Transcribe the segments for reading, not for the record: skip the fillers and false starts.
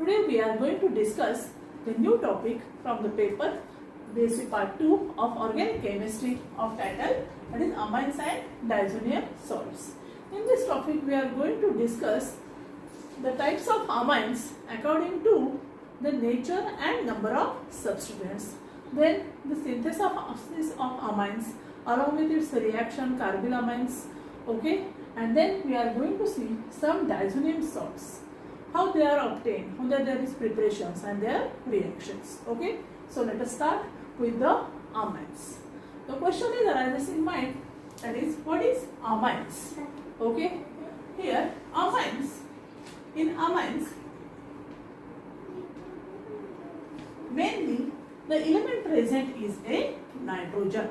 Today we are going to discuss the new topic from the paper Basic Part 2 of Organic Chemistry of title, that is amines and diazonium salts. In this topic we are going to discuss the types of amines according to the nature and number of substituents. Then the synthesis of amines along with its reaction carbylamines, okay, and then we are going to see some diazonium salts, how they are obtained, how there is preparations and their reactions, okay. So let us start with the amines. The question is arises in mind, that is, what is amines? Okay, here amines, in amines mainly the element present is a nitrogen,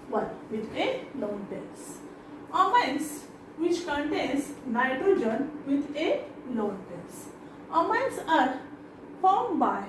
one with a lone pairs. Amines which contains nitrogen with a lone pairs. Amines are formed by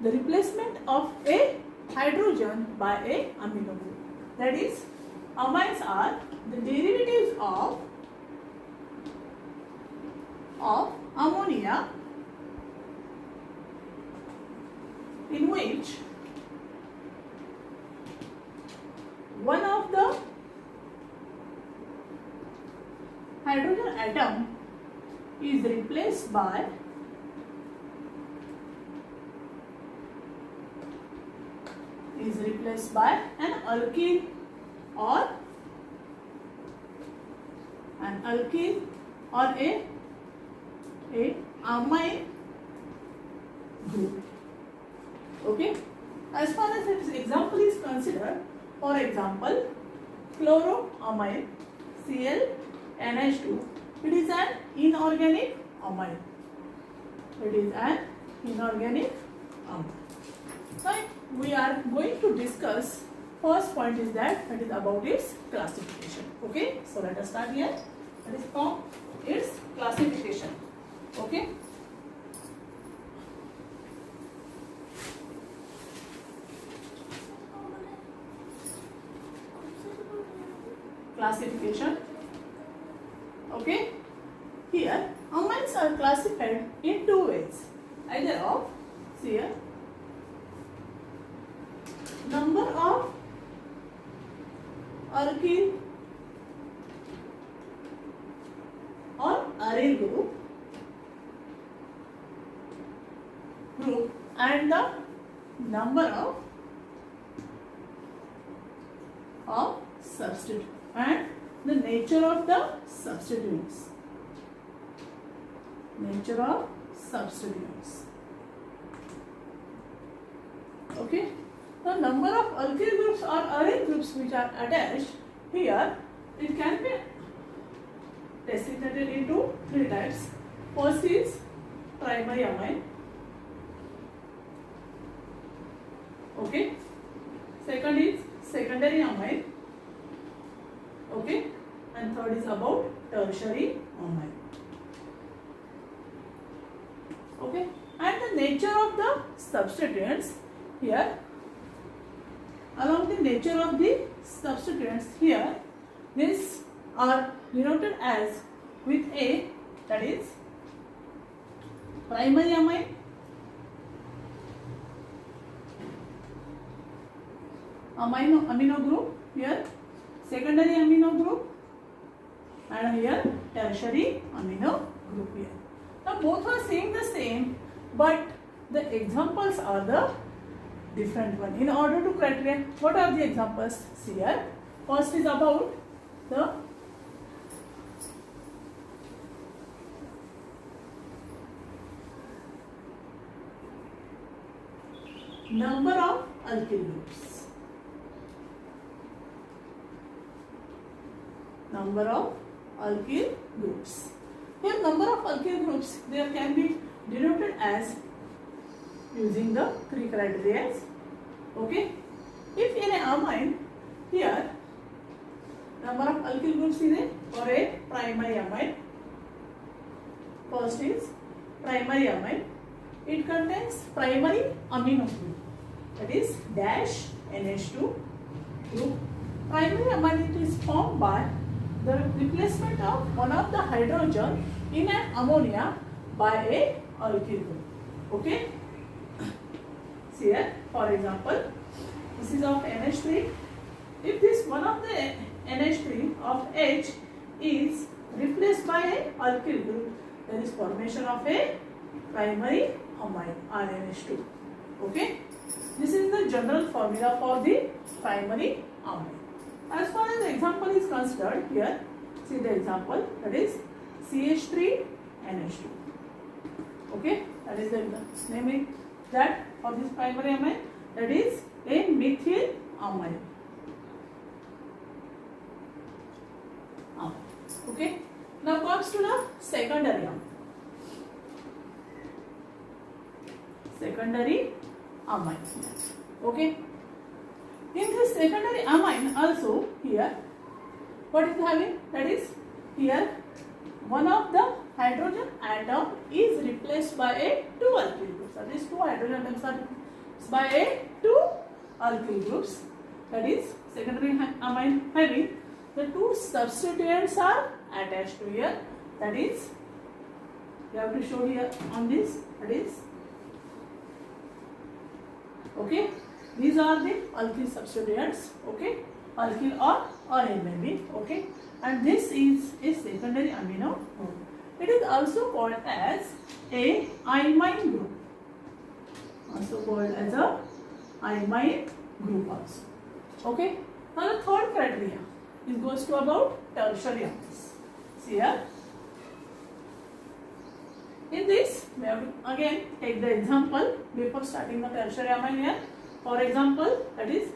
the replacement of a hydrogen by a amino group. That is, amines are the derivatives of ammonia, in which one of the hydrogen atom is replaced by an alkyl or a amine group. Okay, as far as its example is considered, for example, chloroamine ClNH2, it is an inorganic amine. Right? We are going to discuss, first point is that is about its classification. Okay, so let us start here. That is from its classification. Okay. Classification. Okay, here amines are classified in two ways, either of, see here, number of alkyl or aryl group and the number of substitute and the nature of the substituents. Okay. The number of alkyl groups or aryl groups which are attached here, it can be designated into three types. First is primary amine. Okay. Second is secondary amine. Okay, and third is about tertiary amine. Okay, and the nature of the substituents here, along the nature of the substituents here, these are denoted as with a, that is primary amine, amino group here, secondary amino group, and here tertiary amino group here. Now both are saying the same, but the examples are the different one. In order to criteria, what are the examples? See here. First is about the number of alkyl groups. Number of alkyl groups. Here number of alkyl groups, there can be denoted as using the three criteria. Okay. If in a amine, here number of alkyl groups is a or a primary amine. First is primary amine. It contains primary amino group, that is dash NH2 group. Primary amine is formed by the replacement of one of the hydrogen in an ammonia by a alkyl group. Okay. See here, for example, this is of NH3. If this one of the NH3 of H is replaced by a alkyl group, there is formation of a primary amine RNH2. Okay. This is the general formula for the primary amine. As far as the example is considered, here see the example, that is CH3NH2. Okay, that is the name is that for this primary amine, that is a methyl amine. Okay, now comes to the secondary amine. Secondary amine. Okay, in this secondary amine also, here what is having, that is here one of the hydrogen atom is replaced by a 2 alkyl groups. That is 2 hydrogen atoms are replaced by a 2 alkyl groups. That is secondary amine having the 2 substituents are attached to here. That is, you have to show here on this. That is, okay, these are the alkyl substituents. Okay, alkyl or it may be. Okay, and this is a secondary amino group. It is also called as a imine group. Also called as a imine group also. Okay. Now the third criteria is goes to about tertiary amines. See here. In this, we have to again take the example before starting the tertiary amine here. For example, that is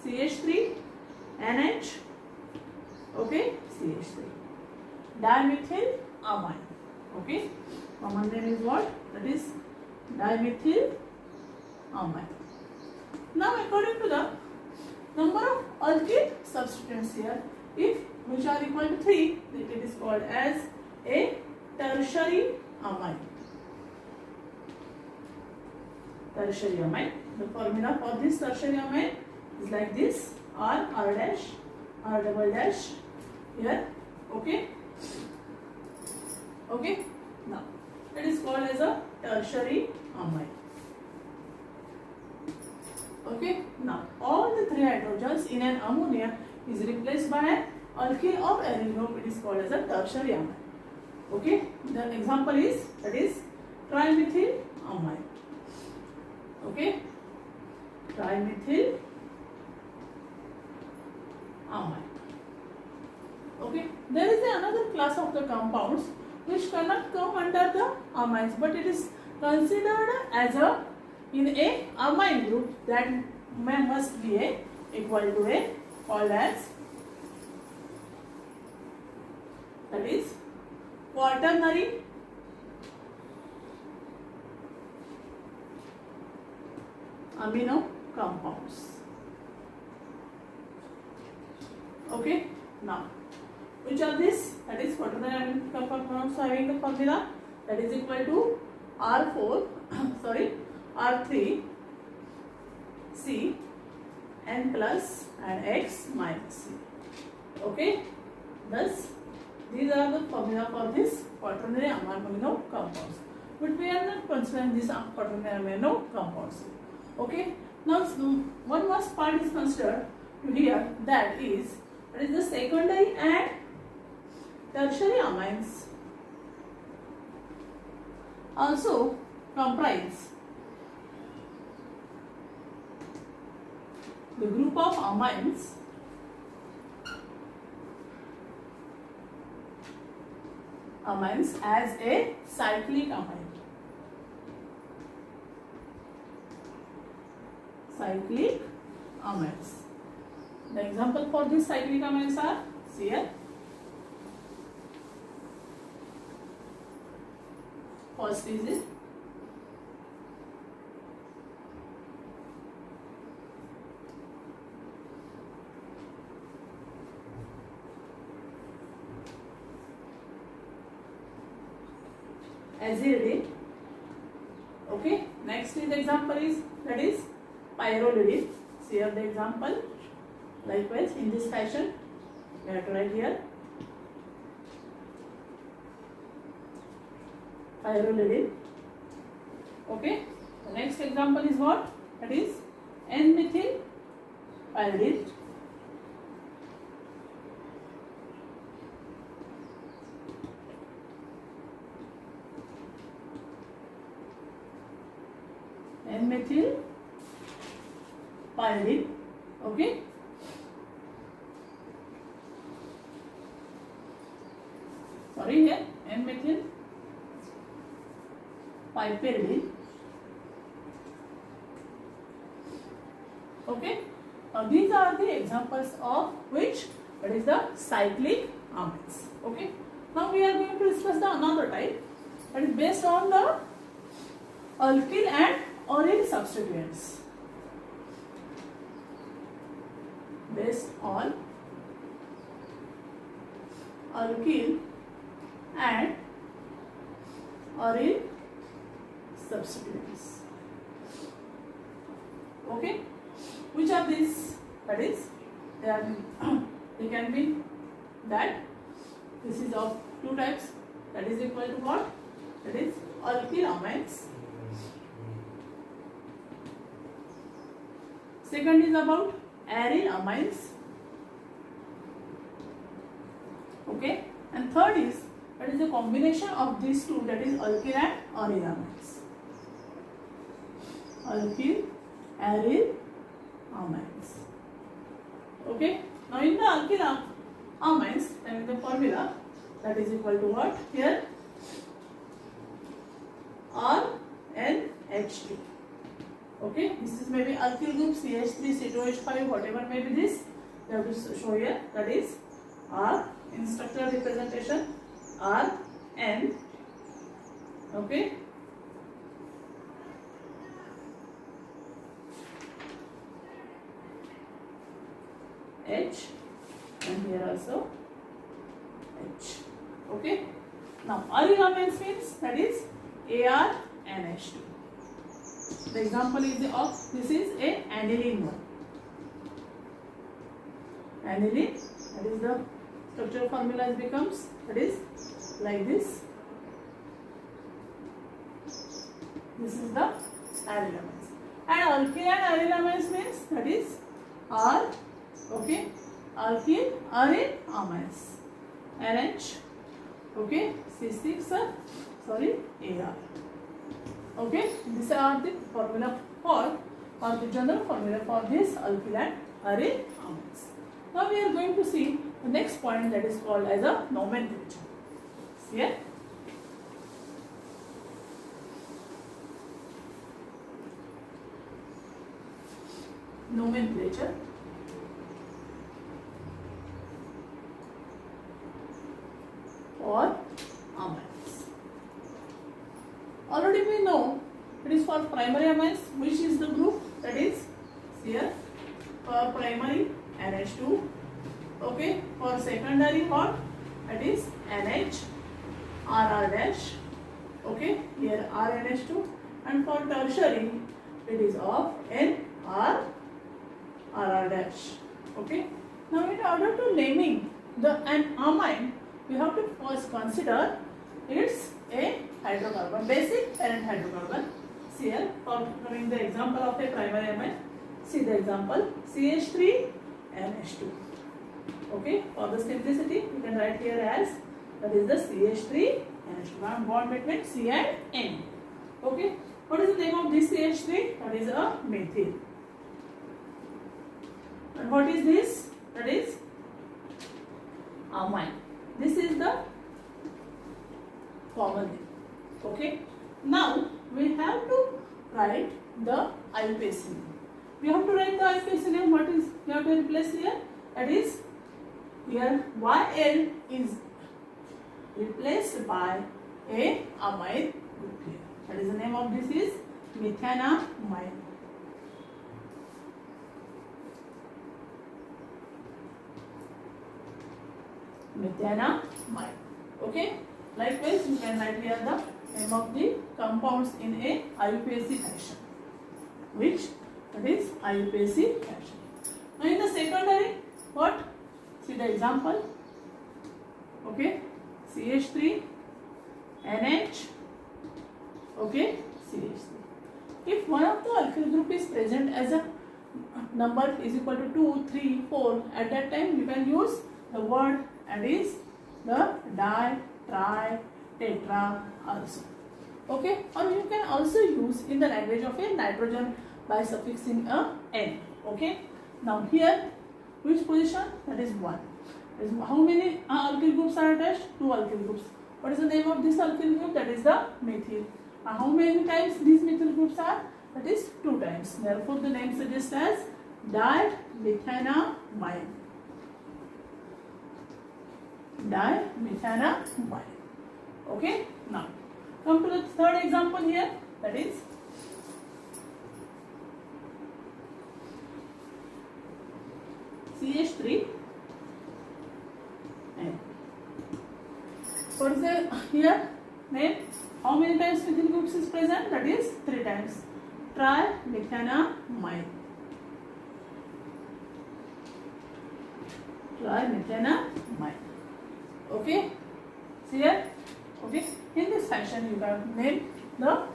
CH3NH. Okay, CH3 dimethyl amine. Okay, common name is what? That is dimethyl amine. Now, according to the number of alkyl substituents here, if which are equal to 3, it is called as a tertiary amine. Tertiary amine. The formula for this tertiary amine is like this: R dash, R double dash here. Okay. Okay. Now it is called as a tertiary amine. Okay. Now all the 3 hydrogens in an ammonia is replaced by an alkyl or aryl group. It is called as a tertiary amine. Okay. The example is, that is trimethyl amine. Okay. Trimethyl amine. Okay. There is another class of the compounds which cannot come under the amines, but it is considered as a in a amine group that must be a equal to a called as, that is quaternary amino compounds. Okay. Now, which are this? That is quaternary amino compounds having the formula that is equal to R4 sorry R3 C N plus and X minus C. Okay. Thus, these are the formula for this quaternary amino compounds. But we are not considering these quaternary amino compounds. Okay. Now, one last part is considered to here, that is the secondary and tertiary amines also comprise the group of amines as a cyclic amine. Cyclic amines. The example for these cyclic amines are here. First is it azidine. Okay. Next is the example is, that is pyrrolidine. See here the example. Likewise, in this fashion, we have to write here pyrrolidine. Okay. The next example is what? That is N-methyl pyridine. N-methyl pyridine. Okay. Sorry, here N-methyl piperidine. Okay. Now these are the examples of which, that is the cyclic amides. Okay. Now we are going to discuss the another type, that is based on the alkyl and aryl substituents. Based on alkyl and aryl substituents. Okay. Which are these? That is, they can be that this is of two types, that is equal to what? That is alkyl amides. Second is about aryl amides. Okay. And third is, that is the combination of these two, that is alkyl and aryl amides. Alkyl, aryl amides. Okay. Now in the alkyl amides, then the formula, that is equal to what? Here RNH2. Okay. This is maybe alkyl group CH3, C2H5, whatever may be this. You have to show here, that is R in structural representation Rn. Okay. H, and here also H. Okay. Now aryl amides means, that is ArNH2. The example is of, this is a aniline one. Aniline, that is the structural formula becomes, that is like this. This is the aryl amides. And alkyl and aryl amides means, that is R. Okay, alkyl aryl amides, NH. Okay, C6, sorry, AR. Okay, these are the formula for, or the general formula for this alkyl and aryl amides. Now we are going to see the next point, that is called as a nomenclature. Here, nomenclature. Or amides. Already we know it is for primary amides, which is the group, that is here for primary NH2. Okay, for secondary what? That is NH, RR dash. Okay, here RNH2, and for tertiary it is of NR, RR dash. Okay. Now in order to naming an amide, we have to first consider it's a hydrocarbon, basic parent hydrocarbon. See here, for giving the example of a primary amide, see the example CH3 NH2. Okay, for the simplicity, you can write here as, that is the CH3 NH2, bond between C and N. Okay, what is the name of this CH3? That is a methyl. And what is this? That is amine. This is the common name. Okay. Now we have to write the IUPAC name. We have to write the IUPAC name. What is we have to replace here? That is here YL is replaced by a amide group here. That is the name of this is methanamide. Methanamide. Okay. Likewise, you can write here the name of the compounds in a IUPAC fashion, which that is IUPAC fashion. Now in the secondary, what? See the example. Okay. CH3, NH, Okay, CH3. If one of the alkyl group is present as a number is equal to 2, 3, 4, at that time you can use the word and is the di, tri, tetra also. Okay, or you can also use in the language of a nitrogen by suffixing a n. Okay, now here which position? That is 1. How many alkyl groups are attached? 2 alkyl groups. What is the name of this alkyl group? That is the methyl. How many times these methyl groups are? That is 2 times. Therefore, the name suggests as dimethanamine. Dimethanamine. Okay. Now, come to the third example here. That is CH3. What is the here name? How many times methyl groups is present? That is 3 times. Trimethanamine. Trimethanamine. Okay. See here? Okay. In this fashion, you can name the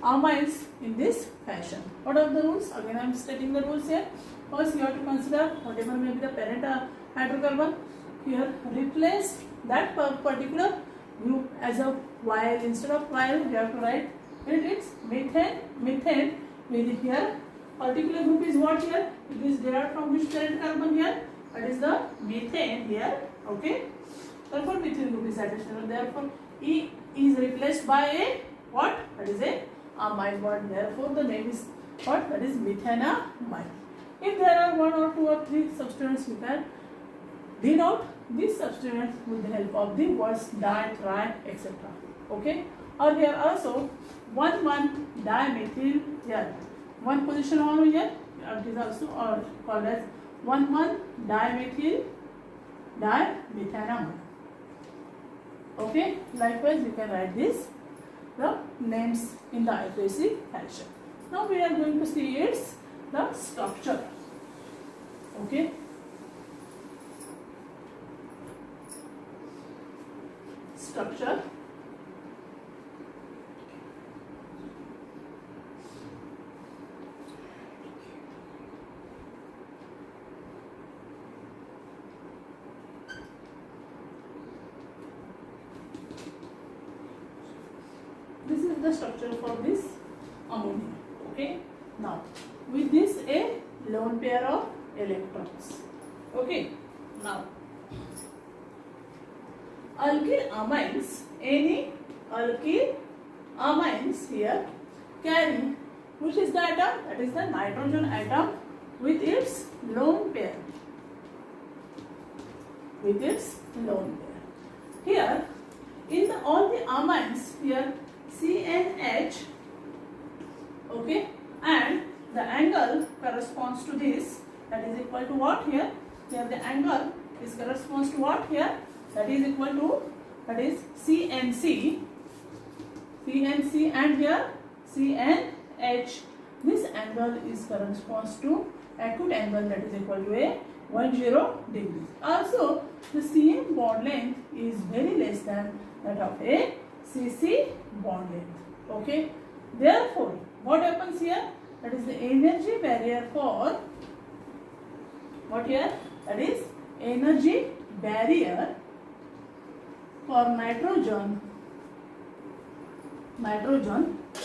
amines in this fashion. What are the rules? Again, I am stating the rules here. First, you have to consider whatever may be the parent hydrocarbon. Here, replace that particular group as a vial. Instead of vial, you have to write it's methane. Methane with here particular group is what here? It is derived from which parent carbon here? That is the methane here. Okay. Therefore, methyl group is attached. Therefore, E is replaced by a what? That is a amine word. Therefore, the name is what? That is methanamine. If there are 1 or 2 or 3 substituents, you can denote these substituents with the help of the words di, tri, etc. Okay. Or here also 1,1-dimethyl here. One position over here. It is also called as 1,1-dimethyl dimethanamine. Okay. Likewise, you can write this the names in the IUPAC fashion. Now we are going to see its the structure. Okay. Structure. This is the structure for this ammonia. Okay. Now, with this a lone pair of electrons. Okay. Now, alkyl amines, any alkyl amines here carry which is the atom? That is the nitrogen atom with its lone pair. With its lone pair. Here, in all the amines, here CNH, okay, and the angle corresponds to this, that is equal to what here? Here the angle is corresponds to what here? That is equal to, that is CNC, and here CNH. This angle is corresponds to acute angle, that is equal to a 10 degrees. Also, the CN bond length is very less than that of a CC bond length. Okay. Therefore, what happens here? That is the energy barrier for what here? That is energy barrier for nitrogen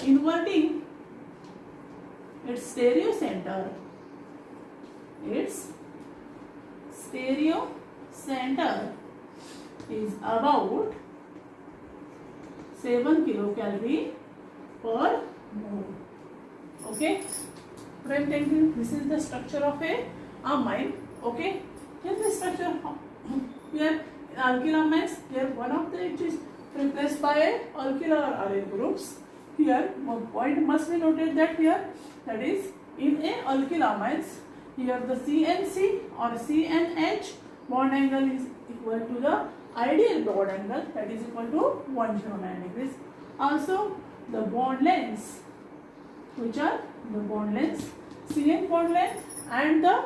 inverting its stereo center. Its stereo center is about 7 kilocalorie per mole. Okay. This is the structure of a amine. Okay. Here the structure. Here alkyl amines. Here one of the it is replaced by a alkyl or aryl groups. Here one point must be noted that here, that is in a alkyl amines, here the CNC or CNH bond angle is equal to the ideal bond angle, that is equal to 109 degrees. Also the bond lengths, which are the bond lengths, CN bond length and the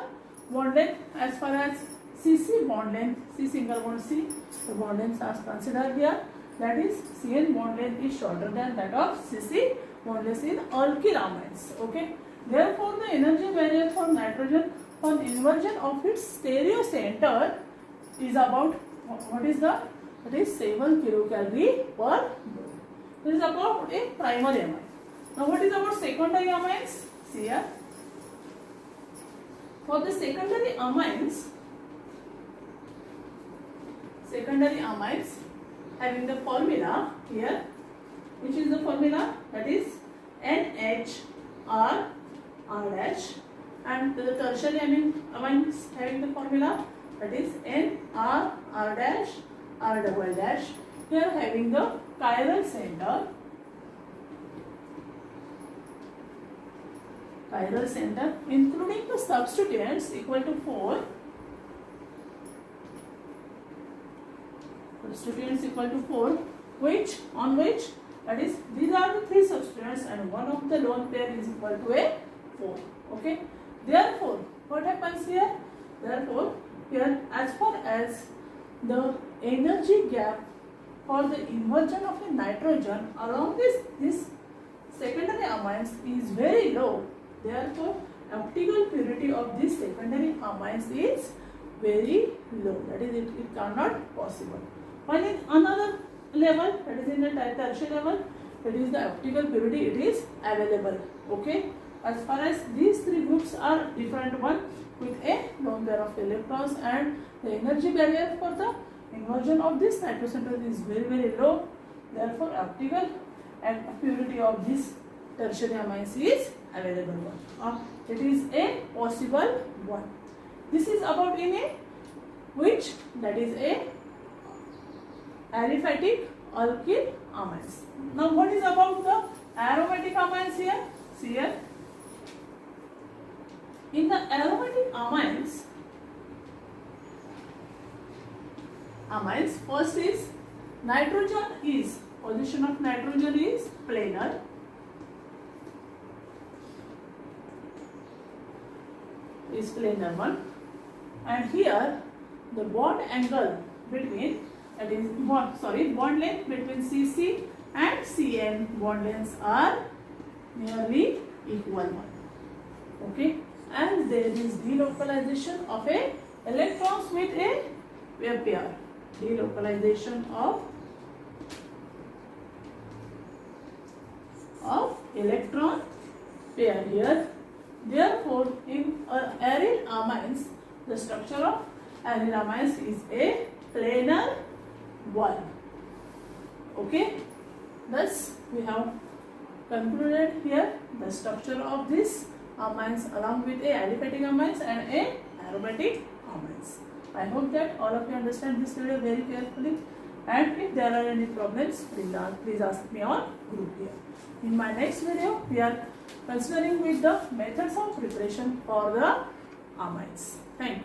bond length as far as CC bond length, C single bond C, the bond lengths are considered here. that is CN bond length is shorter than that of CC bond length in alkyl amines. Okay. Therefore, the energy barrier for nitrogen on inversion of its stereo center is about, what is the, that is 7 kilocalorie per mole. This is about a primary amine. Now what is about secondary amines? See here. For the secondary amines having the formula here, which is the formula, that is NHR R dash, and the tertiary amines having the formula, that is NR R dash R double dash. Here having the chiral center including the substituents equal to 4. Substituents equal to 4, which that is these are the 3 substituents and one of the lone pair is equal to a 4. Okay. Therefore, what happens here? Therefore, here as far as the energy gap for the inversion of a nitrogen along this secondary amines is very low. Therefore, optical purity of this secondary amines is very low. That is, it cannot possible. While in another level, that is in the tertiary level, that is the optical purity, it is available. Okay. As far as these 3 groups are different one with a lone pair of electrons, and the energy barrier for the inversion of this nitrocenter is very low. Therefore, optical and purity of this tertiary amines is available one. It is a possible one. This is about in a which, that is a aliphatic alkyl amines. Now what is about the aromatic amines here? See here. In the aromatic amines, first is nitrogen is, position of nitrogen is planar. Is planar one, and here the bond angle between, that is bond length between CC and CN bond lengths are nearly equal one. Okay, and there is delocalization of a electrons with a wave pair. Delocalization of electron pair here. Therefore, in aryl amines, the structure of aryl amines is a planar one. Okay. Thus, we have concluded here the structure of this amines along with a aliphatic amines and a aromatic amines. I hope that all of you understand this video very carefully, and if there are any problems, please ask me on group here. In my next video, we are considering with the methods of preparation for the amines. Thank you.